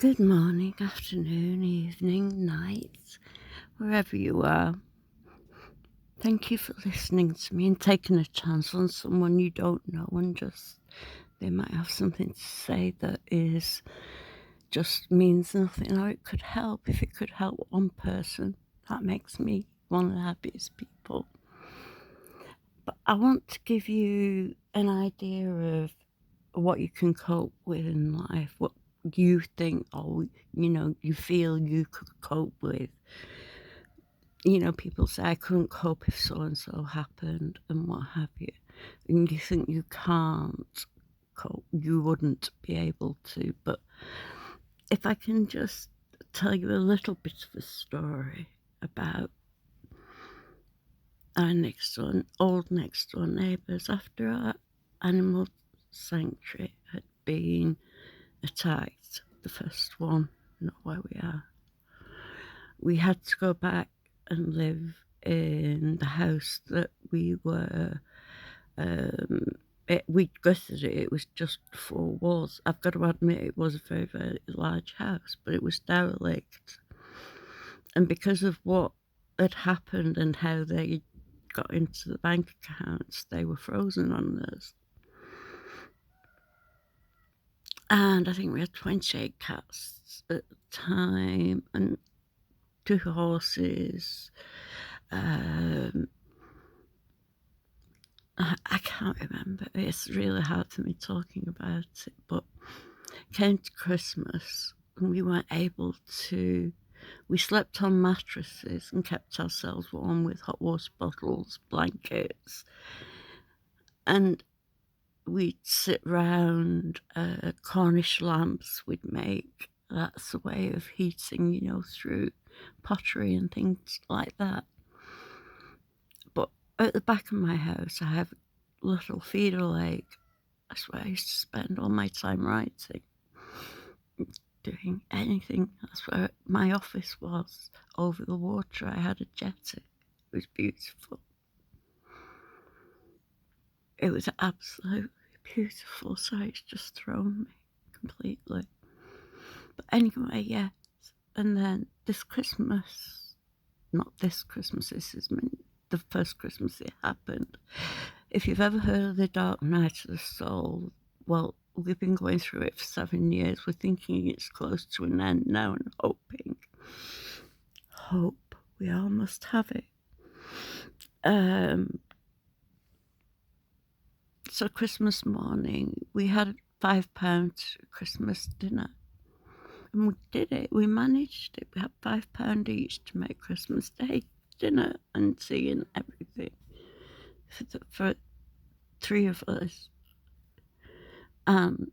Good morning, afternoon, evening, night, wherever you are. Thank you for listening to me and taking a chance on someone you don't know, and just they might have something to say that is just means nothing, or it could help. If it could help one person, that makes me one of the happiest people. But I want to give you an idea of what you can cope with in life, what you think, or you feel you could cope with. People say, "I couldn't cope if so and so happened," and what have you. And you think you can't cope, you wouldn't be able to. But if I can just tell you a little bit of a story about our old next door neighbours, after our animal sanctuary had been attacked, the first one, not where we are, we had to go back and live in the house that we gutted it. It was just 4 walls. I've got to admit, it was a very, very large house, but it was derelict. And because of what had happened and how they got into the bank accounts, they were frozen on us. And I think we had 28 cats at the time and 2 horses. I can't remember. It's really hard for me talking about it, but it came to Christmas and we weren't able to. We slept on mattresses and kept ourselves warm with hot water bottles, blankets, and we'd sit round Cornish lamps we'd make. That's a way of heating, through pottery and things like that. But at the back of my house, I have a little feeder lake. That's where I used to spend all my time writing, doing anything. That's where my office was. Over the water, I had a jetty. It was beautiful. It was absolutely beautiful. Sorry, it's just thrown me completely. But anyway, yes. And then this Christmas, not this Christmas, this is the first Christmas it happened. If you've ever heard of the Dark Night of the Soul, well, we've been going through it for 7 years. We're thinking it's close to an end now and hoping. Hope. We all must have it. So Christmas morning, we had a £5 Christmas dinner. And we did it. We managed it. We had £5 each to make Christmas Day dinner and tea and everything for 3 of us. And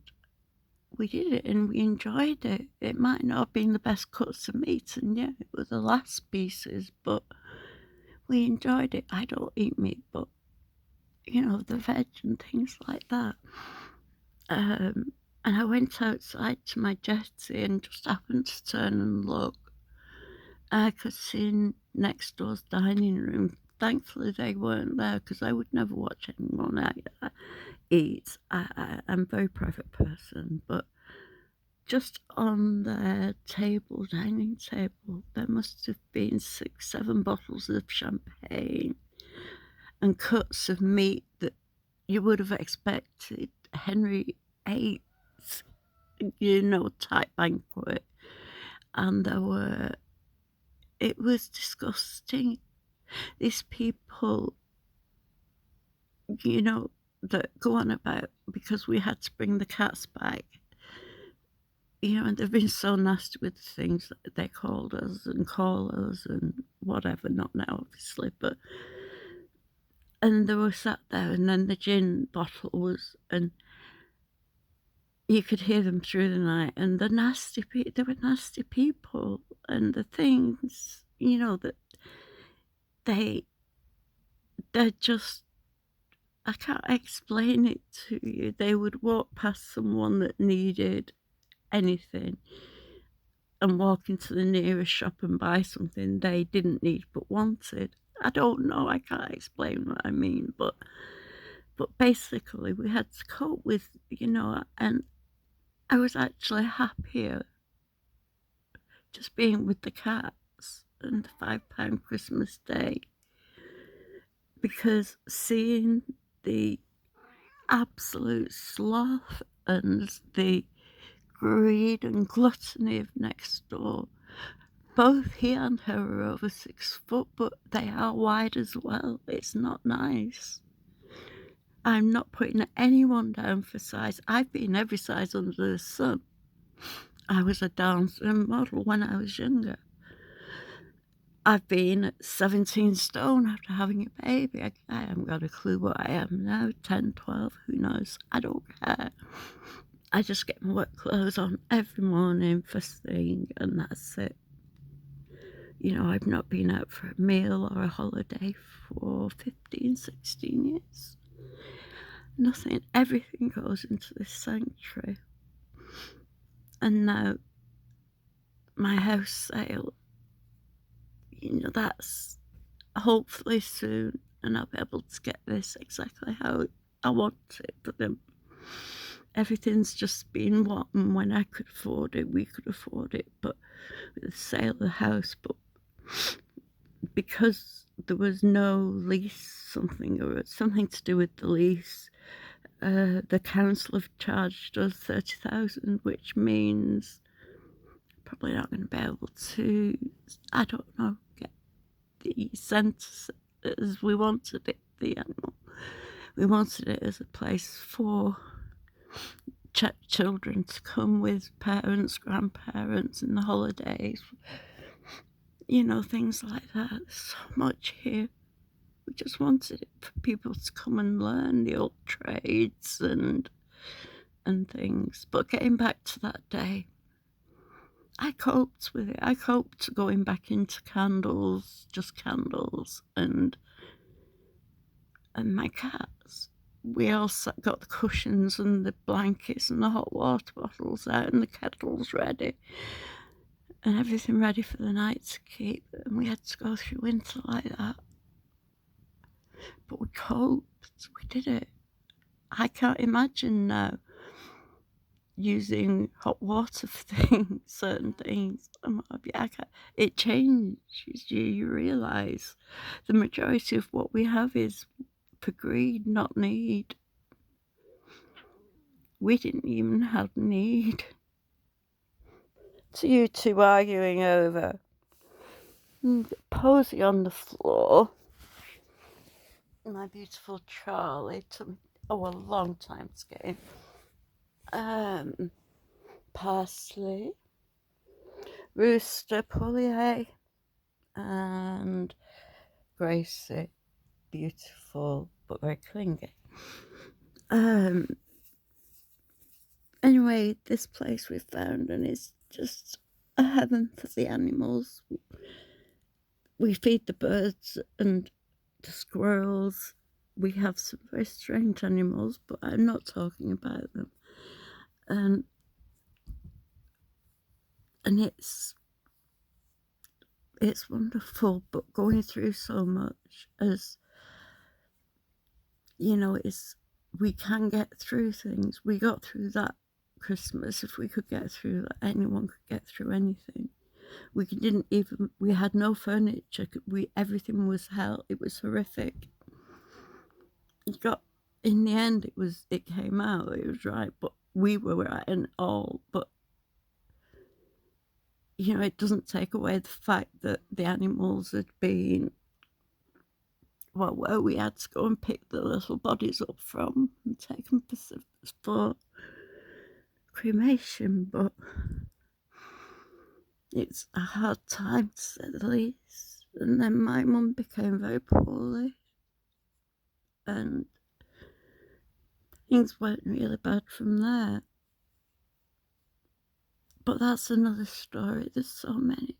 we did it and we enjoyed it. It might not have been the best cuts of meat, and yeah, it was the last pieces, but we enjoyed it. I don't eat meat, but the veg and things like that. And I went outside to my jetty and just happened to turn and look. I could see next door's dining room. Thankfully, they weren't there because I would never watch anyone eat. I'm a very private person, but just on their dining table, there must have been 6, 7 bottles of champagne and cuts of meat that you would have expected Henry VIII, type banquet. And it was disgusting. These people, that go on about because we had to bring the cats back, and they've been so nasty with the things that they called us and call us and whatever, not now obviously, and they were sat there and then the gin bottle was, and you could hear them through the night, and they were nasty people, and the things, that they're just, I can't explain it to you. They would walk past someone that needed anything and walk into the nearest shop and buy something they didn't need but wanted. I don't know, I can't explain what I mean, but basically we had to cope with, and I was actually happier just being with the cats and the £5 Christmas Day, because seeing the absolute sloth and the greed and gluttony of next door. Both he and her are over 6 foot, but they are wide as well. It's not nice. I'm not putting anyone down for size. I've been every size under the sun. I was a Down syndrome model when I was younger. I've been at 17 stone after having a baby. I haven't got a clue what I am now, 10, 12, who knows? I don't care. I just get my work clothes on every morning, first thing, and that's it. You know, I've not been out for a meal or a holiday for 15, 16 years. Nothing, everything goes into this sanctuary. And now, my house sale, you know, that's hopefully soon, and I'll be able to get this exactly how I want it. But everything's just been what, and when I could afford it, we could afford it. But with the sale of the house, but because there was no lease, something to do with the lease, the council have charged us 30,000, which means probably not going to be able to, I don't know, get the centre as we wanted it, the animal. We wanted it as a place for children to come with parents, grandparents in the holidays, you know, things like that. There's so much here. We just wanted it for people to come and learn the old trades and things. But getting back to that day, I coped with it. I coped going back into candles, just candles, and my cats. We all got the cushions and the blankets and the hot water bottles out and the kettles ready and everything ready for the night to keep. And we had to go through winter like that. But we coped. We did it. I can't imagine now using hot water for things, certain things. It changes you. You realise the majority of what we have is for greed, not need. We didn't even have need. So you two arguing over Posy on the floor. My beautiful Charlie took me a long time to get him. Parsley, Rooster, Polly, and Gracie, beautiful but very clingy. Anyway, this place we found, and it's just a heaven for the animals. We feed the birds and the squirrels. We have some very strange animals, but I'm not talking about them. And it's wonderful, but going through so much, as you know, we can get through things. We got through that Christmas. If we could get through that, anyone could get through anything. We had no furniture. Everything was hell. It was horrific. In the end, it came out. It was right, but we were right and all. But you know, it doesn't take away the fact that the animals had been, well, where we had to go and pick the little bodies up from and take them for cremation. But it's a hard time, to say the least. And then my mum became very poorly, and things went really bad from there. But that's another story. There's so many.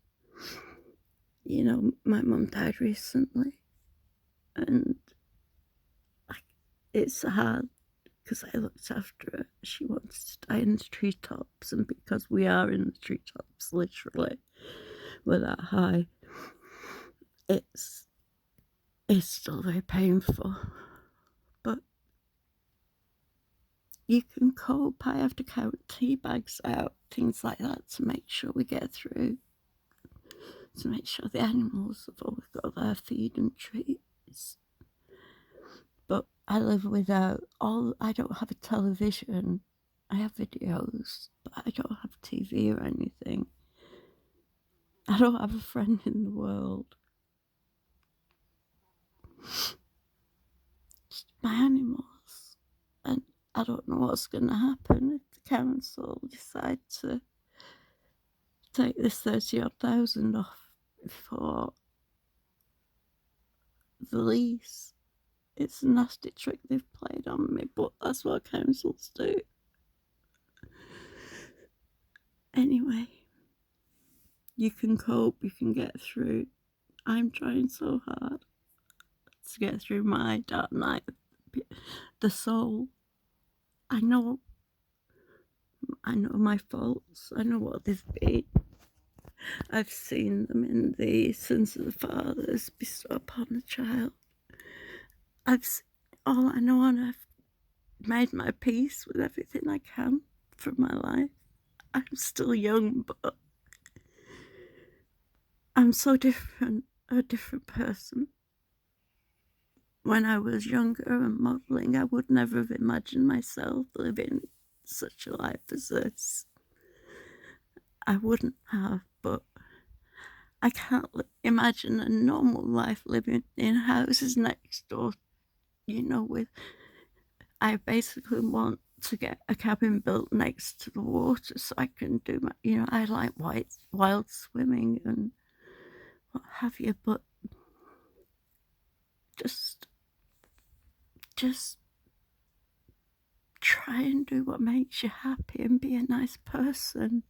You know, my mum died recently, and it's hard because I looked after her. She wanted to die in the treetops, and because we are in the treetops, literally, we're that high, it's still very painful. But you can cope. I have to count tea bags out, things like that, to make sure we get through. to make sure the animals have always got their feed and treats. But I live without I don't have a television. I have videos, but I don't have TV or anything. I don't have a friend in the world. Just my animals. And I don't know what's going to happen if the council decide to take this 30-odd thousand off for the lease. It's a nasty trick they've played on me, but that's what councils do. Anyway, you can cope, you can get through. I'm trying so hard to get through my dark night. The soul. I know my faults. I know what they've been. I've seen them in the sins of the fathers bestowed upon the child. All I know, and I've made my peace with everything I can for my life. I'm still young, but I'm so different, a different person. When I was younger and modelling, I would never have imagined myself living such a life as this. I wouldn't have, but I can't imagine a normal life living in houses next door, with... I basically want to get a cabin built next to the water so I can do my, I like wild swimming and what have you, but just try and do what makes you happy and be a nice person,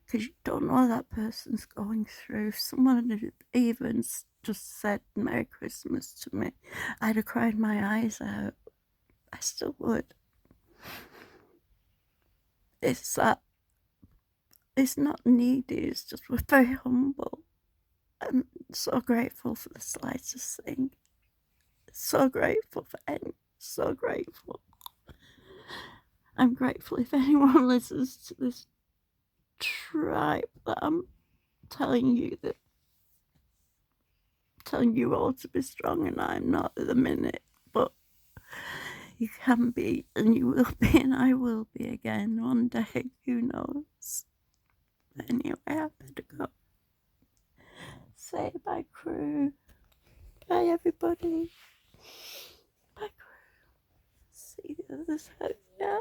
because you don't know what that person's going through. If someone had even just said Merry Christmas to me, I'd have cried my eyes out. I still would. It's not needy, it's just we're very humble. I'm so grateful for the slightest thing. So grateful for any, so grateful. I'm grateful if anyone listens to this tribe that I'm telling you all to be strong, and I'm not at the minute, but you can be, and you will be, and I will be again one day, who knows. Anyway, I better go. Say bye, crew. Bye, everybody. Bye, crew. See the other side, yeah?